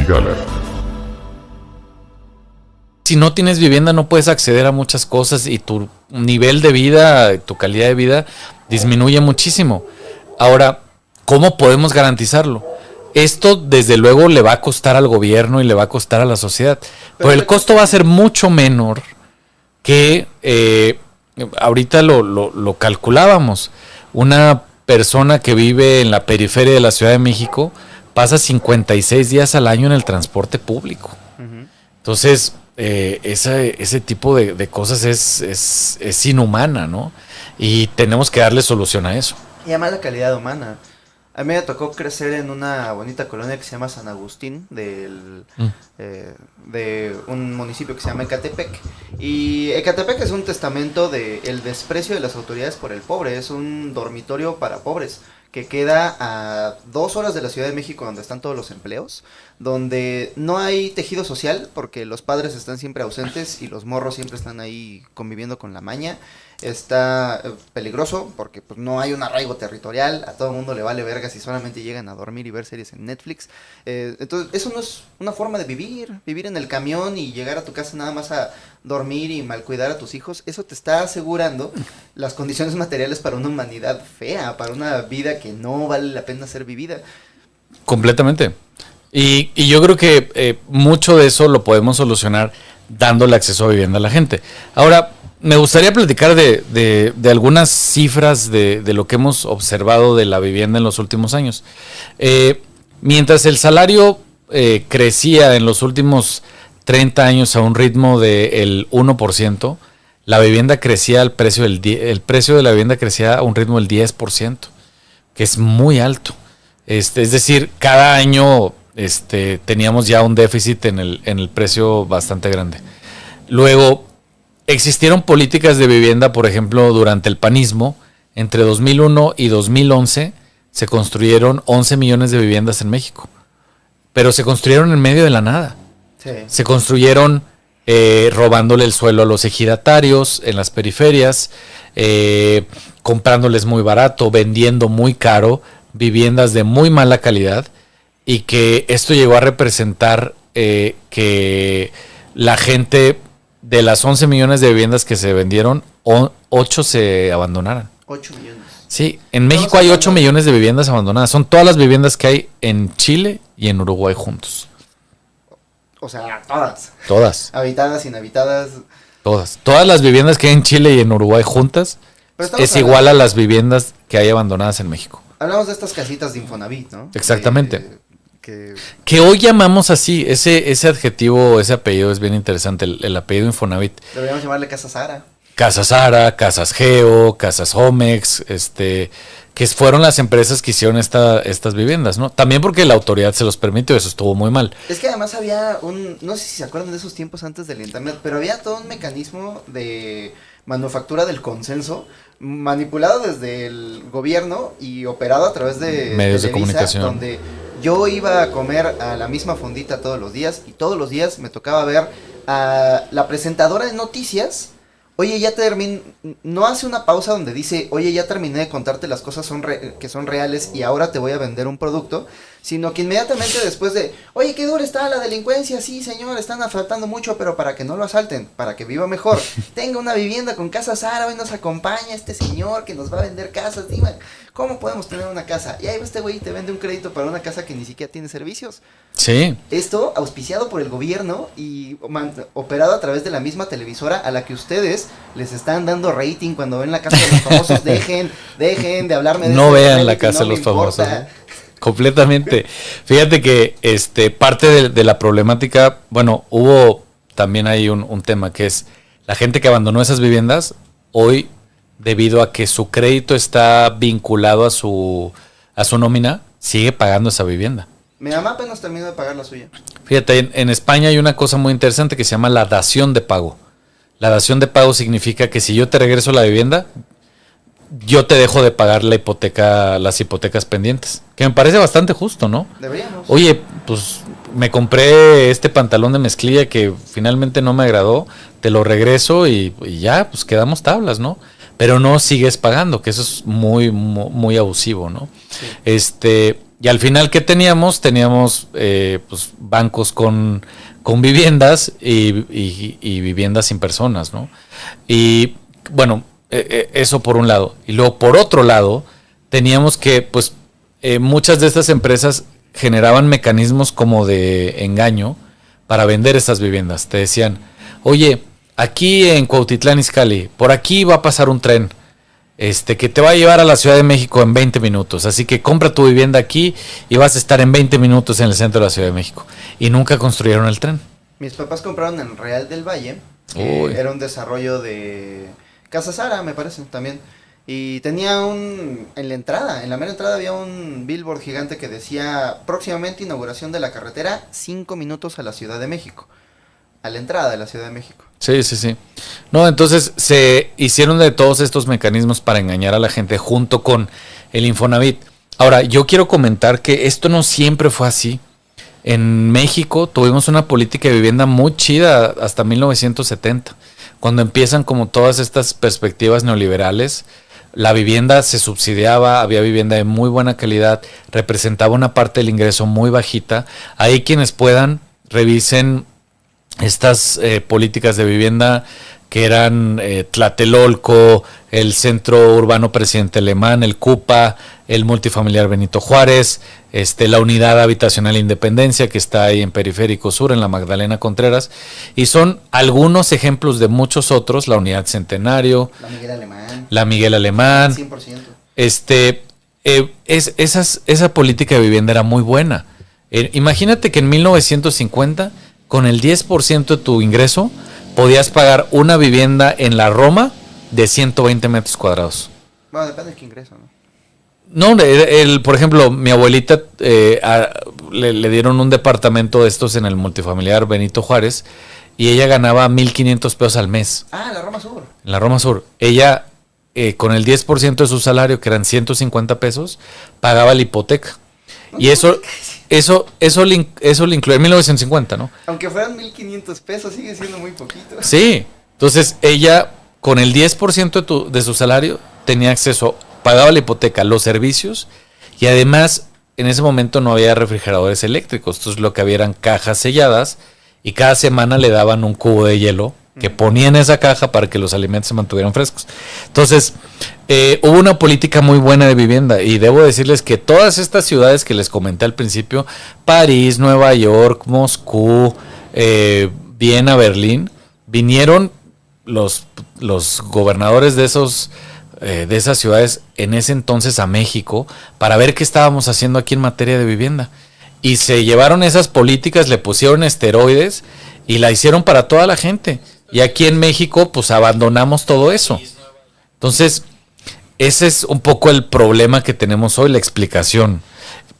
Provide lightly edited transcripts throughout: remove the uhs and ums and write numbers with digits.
Gala. Si no tienes vivienda no puedes acceder a muchas cosas y tu nivel de vida, tu calidad de vida disminuye muchísimo. Ahora, ¿cómo podemos garantizarlo? Esto desde luego le va a costar al gobierno y le va a costar a la sociedad, pero el costo va a ser mucho menor que ahorita lo calculábamos. Una persona que vive en la periferia de la Ciudad de México pasa 56 días al año en el transporte público. Entonces, ese tipo de cosas es inhumana, ¿no? Y tenemos que darle solución a eso. Y además la calidad humana. A mí me tocó crecer en una bonita colonia que se llama San Agustín, de un municipio que se llama Ecatepec. Y Ecatepec es un testamento del desprecio de las autoridades por el pobre. Es un dormitorio para pobres que queda a 2 horas de la Ciudad de México, donde están todos los empleos, donde no hay tejido social porque los padres están siempre ausentes y los morros siempre están ahí conviviendo con la maña. Está peligroso porque pues no hay un arraigo territorial, a todo el mundo le vale verga si solamente llegan a dormir y ver series en Netflix. Entonces eso no es una forma de vivir en el camión y llegar a tu casa nada más a dormir y malcuidar a tus hijos. Eso te está asegurando las condiciones materiales para una humanidad fea, para una vida que no vale la pena ser vivida. Completamente. Y yo creo que mucho de eso lo podemos solucionar dándole acceso a vivienda a la gente. Ahora, me gustaría platicar de algunas cifras de lo que hemos observado de la vivienda en los últimos años. Mientras el salario crecía en los últimos 30 años a un ritmo del 1%, la vivienda crecía el precio de la vivienda crecía a un ritmo del 10%, que es muy alto. Es decir, cada año teníamos ya un déficit en el precio bastante grande. Luego, existieron políticas de vivienda, por ejemplo, durante el panismo. Entre 2001 y 2011 se construyeron 11 millones de viviendas en México, pero se construyeron en medio de la nada. Sí. Se construyeron robándole el suelo a los ejidatarios en las periferias, comprándoles muy barato, vendiendo muy caro, viviendas de muy mala calidad, y que esto llegó a representar que la gente, de las 11 millones de viviendas que se vendieron, 8 se abandonaran. 8 millones. Sí, en México hay 8 millones de viviendas abandonadas. Son todas las viviendas que hay en Chile y en Uruguay juntos. O sea, todas. Todas. Habitadas, inhabitadas. Todas. Todas las viviendas que hay en Chile y en Uruguay juntas es igual a las viviendas que hay abandonadas en México. Hablamos de estas casitas de Infonavit, ¿no? Exactamente. Que hoy llamamos así, ese adjetivo, ese apellido es bien interesante, el apellido Infonavit. Deberíamos llamarle Casa Sara. Casas Sara, Casas Geo, Casas Homex, que fueron las empresas que hicieron estas viviendas, ¿no? También porque la autoridad se los permitió, eso estuvo muy mal. Es que además había no sé si se acuerdan de esos tiempos antes del internet, pero había todo un mecanismo de manufactura del consenso, manipulado desde el gobierno y operado a través de medios de Televisa, comunicación, donde yo iba a comer a la misma fondita todos los días y todos los días me tocaba ver a la presentadora de noticias. Oye, ya terminé, no hace una pausa donde dice, oye, ya terminé de contarte las cosas que son reales y ahora te voy a vender un producto, sino que inmediatamente después de, oye, qué dura está la delincuencia, sí señor, están asaltando mucho, pero para que no lo asalten, para que viva mejor, tenga una vivienda con Casa Sara, hoy nos acompaña este señor que nos va a vender casas, dime, ¿cómo podemos tener una casa? Y ahí va este güey y te vende un crédito para una casa que ni siquiera tiene servicios. Sí. Esto auspiciado por el gobierno y operado a través de la misma televisora a la que ustedes les están dando rating cuando ven La Casa de los Famosos. Dejen de hablarme de no eso. Vean La Casa de los Famosos. Completamente. Fíjate que parte de la problemática, bueno, hubo también hay un tema que es la gente que abandonó esas viviendas hoy, debido a que su crédito está vinculado a su nómina, sigue pagando esa vivienda. Mi mamá apenas terminó de pagar la suya. Fíjate, en España hay una cosa muy interesante que se llama la dación de pago. La dación de pago significa que si yo te regreso la vivienda, yo te dejo de pagar las hipotecas pendientes. Que me parece bastante justo, ¿no? Deberíamos. Oye, pues me compré este pantalón de mezclilla que finalmente no me agradó, te lo regreso y ya, pues quedamos tablas, ¿no? Pero no sigues pagando, que eso es muy, muy, muy abusivo, ¿no? Sí. Y al final, ¿qué teníamos? Teníamos pues, bancos con viviendas y viviendas sin personas, ¿no? Y bueno, eso por un lado. Y luego, por otro lado, teníamos que, pues, muchas de estas empresas generaban mecanismos como de engaño para vender estas viviendas. Te decían, oye, aquí en Cuautitlán Izcalli, por aquí va a pasar un tren que te va a llevar a la Ciudad de México en 20 minutos. Así que compra tu vivienda aquí y vas a estar en 20 minutos en el centro de la Ciudad de México. Y nunca construyeron el tren. Mis papás compraron en Real del Valle, era un desarrollo de Casa Sara, me parece, también. Y tenía en la mera entrada había un billboard gigante que decía, próximamente inauguración de la carretera, 5 minutos a la Ciudad de México. A la entrada de la Ciudad de México. Sí, sí, sí. No, entonces se hicieron de todos estos mecanismos para engañar a la gente junto con el Infonavit. Ahora, yo quiero comentar que esto no siempre fue así. En México tuvimos una política de vivienda muy chida hasta 1970, cuando empiezan como todas estas perspectivas neoliberales. La vivienda se subsidiaba, había vivienda de muy buena calidad, representaba una parte del ingreso muy bajita. Ahí quienes puedan, revisen estas políticas de vivienda que eran Tlatelolco, el Centro Urbano Presidente Alemán, el CUPA, el Multifamiliar Benito Juárez, la Unidad Habitacional Independencia, que está ahí en Periférico Sur, en la Magdalena Contreras, y son algunos ejemplos de muchos otros, la Unidad Centenario, la Miguel Alemán, 100%. Esa política de vivienda era muy buena. Imagínate que en 1950, con el 10% de tu ingreso, podías pagar una vivienda en la Roma de 120 metros cuadrados. Bueno, depende de qué ingreso, ¿no? No, por ejemplo, mi abuelita le dieron un departamento de estos en el multifamiliar Benito Juárez y ella ganaba 1,500 pesos al mes. Ah, la Roma Sur. En la Roma Sur. Ella, con el 10% de su salario, que eran 150 pesos, pagaba la hipoteca. Y eso le incluye en 1950, ¿no? Aunque fueran 1,500 pesos, sigue siendo muy poquito. Sí. Entonces, ella, con el 10% de su salario, tenía acceso, pagaba la hipoteca, los servicios, y además, en ese momento no había refrigeradores eléctricos. Entonces, lo que había eran cajas selladas, y cada semana le daban un cubo de hielo que ponía en esa caja para que los alimentos se mantuvieran frescos. Entonces, hubo una política muy buena de vivienda y debo decirles que todas estas ciudades que les comenté al principio, París, Nueva York, Moscú, Viena, Berlín, vinieron los gobernadores de esas ciudades en ese entonces a México para ver qué estábamos haciendo aquí en materia de vivienda. Y se llevaron esas políticas, le pusieron esteroides y la hicieron para toda la gente. Y aquí en México, pues abandonamos todo eso. Entonces, ese es un poco el problema que tenemos hoy, la explicación.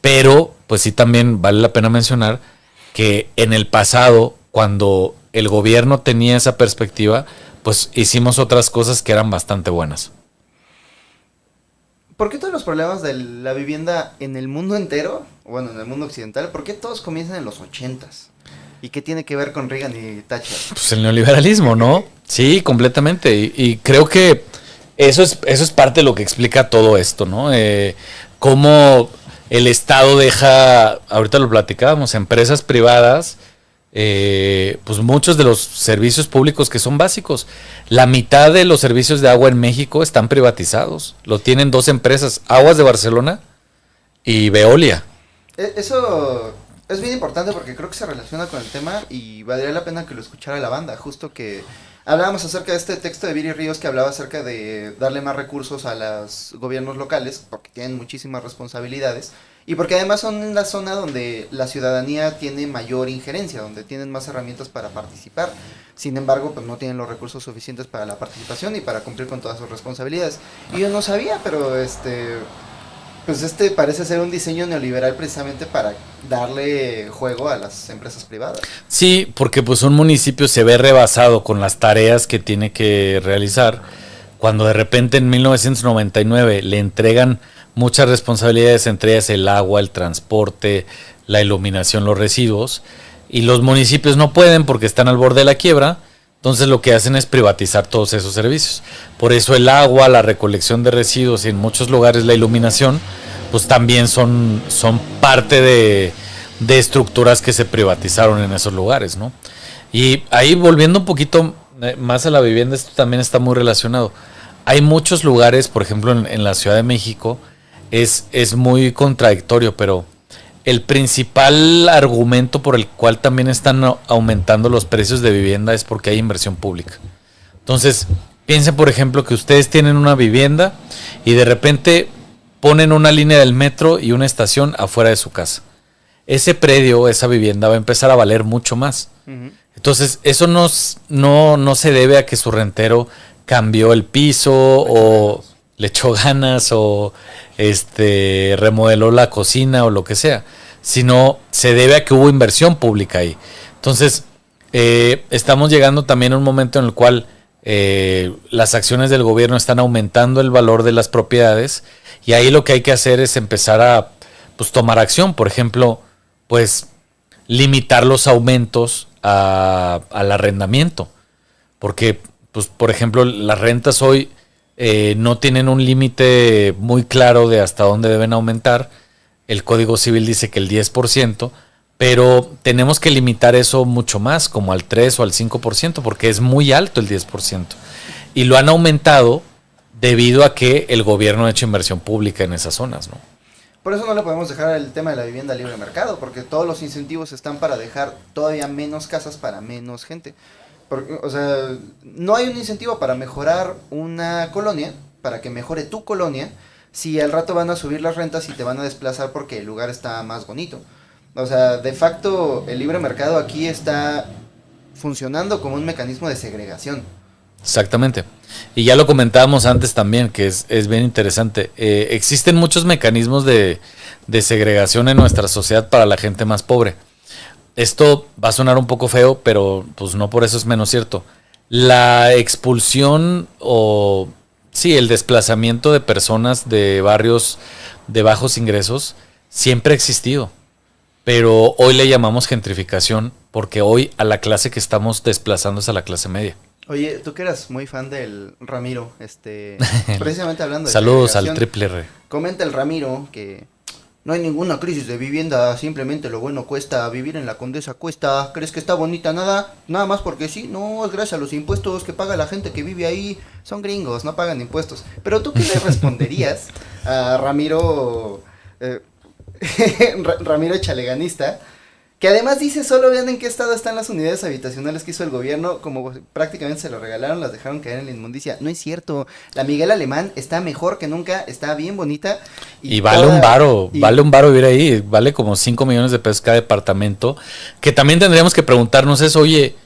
Pero, pues sí, también vale la pena mencionar que en el pasado, cuando el gobierno tenía esa perspectiva, pues hicimos otras cosas que eran bastante buenas. ¿Por qué todos los problemas de la vivienda en el mundo entero, bueno, en el mundo occidental, por qué todos comienzan en los 80s? ¿Y qué tiene que ver con Reagan y Thatcher? Pues el neoliberalismo, ¿no? Sí, completamente. Y creo que eso es parte de lo que explica todo esto, ¿no? Cómo el Estado deja, ahorita lo platicábamos, empresas privadas, pues muchos de los servicios públicos que son básicos. La mitad de los servicios de agua en México están privatizados. Lo tienen dos empresas, Aguas de Barcelona y Veolia. Eso es bien importante porque creo que se relaciona con el tema y valdría la pena que lo escuchara la banda. Justo que hablábamos acerca de este texto de Viri Ríos que hablaba acerca de darle más recursos a los gobiernos locales porque tienen muchísimas responsabilidades y porque además son la zona donde la ciudadanía tiene mayor injerencia, donde tienen más herramientas para participar. Sin embargo, pues no tienen los recursos suficientes para la participación y para cumplir con todas sus responsabilidades. Y yo no sabía, pero pues parece ser un diseño neoliberal precisamente para darle juego a las empresas privadas. Sí, porque pues un municipio se ve rebasado con las tareas que tiene que realizar, cuando de repente en 1999 le entregan muchas responsabilidades, entre ellas el agua, el transporte, la iluminación, los residuos, y los municipios no pueden porque están al borde de la quiebra. Entonces lo que hacen es privatizar todos esos servicios. Por eso el agua, la recolección de residuos y en muchos lugares la iluminación, pues también son parte de estructuras que se privatizaron en esos lugares, ¿no? Y ahí volviendo un poquito más a la vivienda, esto también está muy relacionado. Hay muchos lugares, por ejemplo en la Ciudad de México, es muy contradictorio, pero el principal argumento por el cual también están aumentando los precios de vivienda es porque hay inversión pública. Entonces, piensen por ejemplo que ustedes tienen una vivienda y de repente ponen una línea del metro y una estación afuera de su casa. Ese predio, esa vivienda va a empezar a valer mucho más. Uh-huh. Entonces, eso no se debe a que su rentero cambió el piso o le echó ganas o remodeló la cocina o lo que sea, sino se debe a que hubo inversión pública ahí. Entonces, estamos llegando también a un momento en el cual las acciones del gobierno están aumentando el valor de las propiedades y ahí lo que hay que hacer es empezar a pues, tomar acción. Por ejemplo, pues limitar los aumentos al arrendamiento. Porque, pues, por ejemplo, las rentas hoy no tienen un límite muy claro de hasta dónde deben aumentar. El Código Civil dice que el 10%, pero tenemos que limitar eso mucho más, como al 3 o al 5%, porque es muy alto el 10%. Y lo han aumentado debido a que el gobierno ha hecho inversión pública en esas zonas, ¿no? Por eso no le podemos dejar el tema de la vivienda libre mercado, porque todos los incentivos están para dejar todavía menos casas para menos gente. Porque, o sea, no hay un incentivo para mejorar una colonia, para que mejore tu colonia, si al rato van a subir las rentas y te van a desplazar porque el lugar está más bonito. O sea, de facto, el libre mercado aquí está funcionando como un mecanismo de segregación. Exactamente. Y ya lo comentábamos antes también, que es bien interesante. Existen muchos mecanismos de segregación en nuestra sociedad para la gente más pobre. Esto va a sonar un poco feo, pero pues no por eso es menos cierto. La expulsión o sí, el desplazamiento de personas de barrios de bajos ingresos siempre ha existido. Pero hoy le llamamos gentrificación porque hoy a la clase que estamos desplazando es a la clase media. Oye, tú que eras muy fan del Ramiro, precisamente hablando de saludos al Triple R. Comenta el Ramiro que no hay ninguna crisis de vivienda, simplemente lo bueno cuesta, vivir en la Condesa cuesta, ¿crees que está bonita? Nada más porque sí, no, es gracias a los impuestos que paga la gente que vive ahí, son gringos, no pagan impuestos. Pero tú, ¿qué le responderías a Ramiro, Ramiro Chaleganista? Que además dice, solo vean en qué estado están las unidades habitacionales que hizo el gobierno, como prácticamente se lo regalaron, las dejaron caer en la inmundicia. No es cierto, la Miguel Alemán está mejor que nunca, está bien bonita. Y vale un varo, vale un varo vivir ahí, vale como 5 millones de pesos cada departamento, que también tendríamos que preguntarnos eso, oye,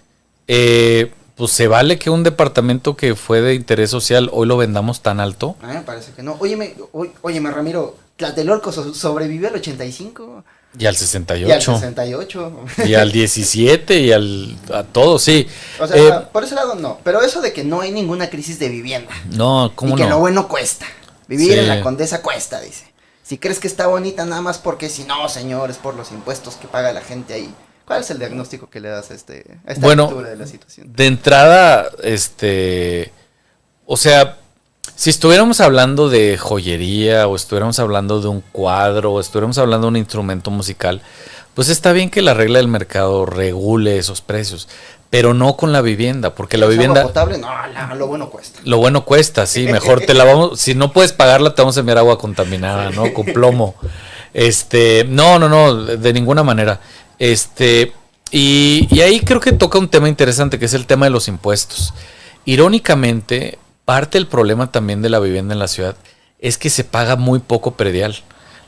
pues ¿se vale que un departamento que fue de interés social hoy lo vendamos tan alto? Me parece que no. Óyeme Ramiro, Tlatelolco sobrevivió al 85. Y al 68. Y al 68. Y al 17 y a todo, sí. O sea, por ese lado no. Pero eso de que no hay ninguna crisis de vivienda. No, ¿cómo no? Y que lo bueno cuesta. Vivir en la Condesa cuesta, dice. Si crees que está bonita nada más porque si no, señor, es por los impuestos que paga la gente ahí. ¿Cuál es el diagnóstico que le das a esta lectura de la situación? De entrada, o sea, si estuviéramos hablando de joyería o estuviéramos hablando de un cuadro o estuviéramos hablando de un instrumento musical, pues está bien que la regla del mercado regule esos precios, pero no con la vivienda, porque la vivienda... ¿Agua potable? No, lo bueno cuesta. Lo bueno cuesta, sí, mejor te la vamos... Si no puedes pagarla, te vamos a enviar agua contaminada, ¿no? Con plomo. No, de ninguna manera. Y ahí creo que toca un tema interesante, que es el tema de los impuestos. Irónicamente, parte del problema también de la vivienda en la ciudad es que se paga muy poco predial.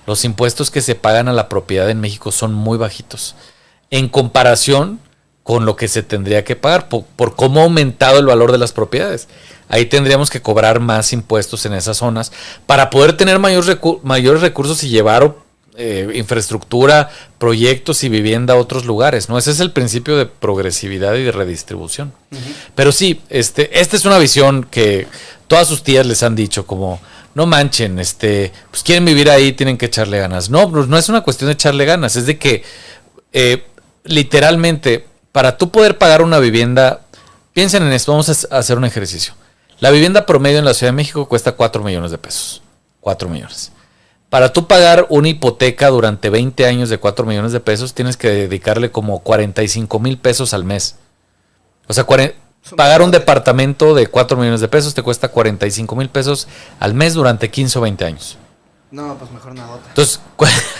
Los impuestos que se pagan a la propiedad en México son muy bajitos en comparación con lo que se tendría que pagar por cómo ha aumentado el valor de las propiedades. Ahí tendríamos que cobrar más impuestos en esas zonas para poder tener mayores recursos y llevar infraestructura, proyectos y vivienda a otros lugares, ¿no? Ese es el principio de progresividad y de redistribución. Uh-huh. Pero sí, esta es una visión que todas sus tías les han dicho, como no manchen, pues quieren vivir ahí, tienen que echarle ganas. No, pues no es una cuestión de echarle ganas, es de que literalmente, para tú poder pagar una vivienda, piensen en esto, vamos a hacer un ejercicio. La vivienda promedio en la Ciudad de México cuesta 4 millones de pesos. 4 millones. Para tú pagar una hipoteca durante 20 años de 4 millones de pesos, tienes que dedicarle como 45 mil pesos al mes. O sea, pagar un departamento de 4 millones de pesos te cuesta 45 mil pesos al mes durante 15 o 20 años. No, pues mejor una otra. Entonces,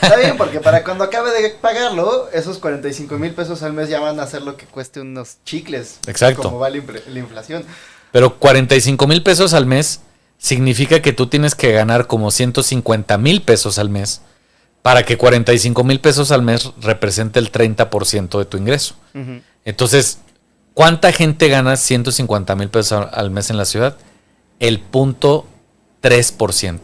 Está bien, porque para cuando acabe de pagarlo, esos 45 mil pesos al mes ya van a hacer lo que cueste unos chicles. Exacto. Como va la inflación. pero 45 mil pesos al mes significa que tú tienes que ganar como 150 mil pesos al mes para que 45 mil pesos al mes represente el 30% de tu ingreso. Uh-huh. Entonces, ¿cuánta gente gana 150 mil pesos al mes en la ciudad? El 0.3%.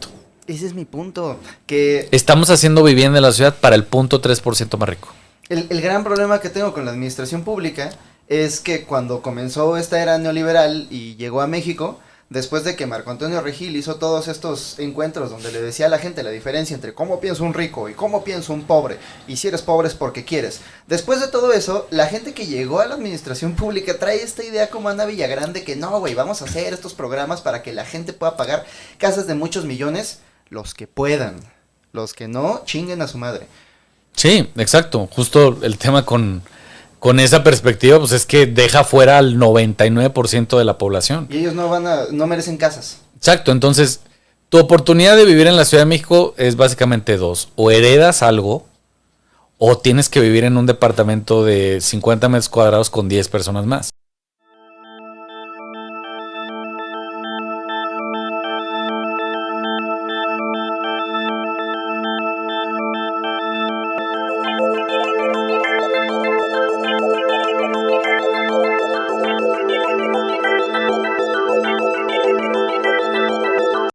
Ese es mi punto. Que Estamos haciendo vivienda en la ciudad para el 0.3% más rico. el gran problema que tengo con la administración pública es que cuando comenzó esta era neoliberal y llegó a México, después de que Marco Antonio Regil hizo todos estos encuentros donde le decía a la gente la diferencia entre cómo piensa un rico y cómo piensa un pobre, y si eres pobre es porque quieres. Después de todo eso, la gente que llegó a la administración pública trae esta idea como Ana Villagrán de que no, güey, vamos a hacer estos programas para que la gente pueda pagar casas de muchos millones, los que puedan. Los que no, chinguen a su madre. Sí, exacto. Justo el tema con esa perspectiva, pues es que deja fuera al 99% de la población. Y ellos no merecen casas. Exacto, entonces tu oportunidad de vivir en la Ciudad de México es básicamente dos. O heredas algo, o tienes que vivir en un departamento de 50 metros cuadrados con 10 personas más.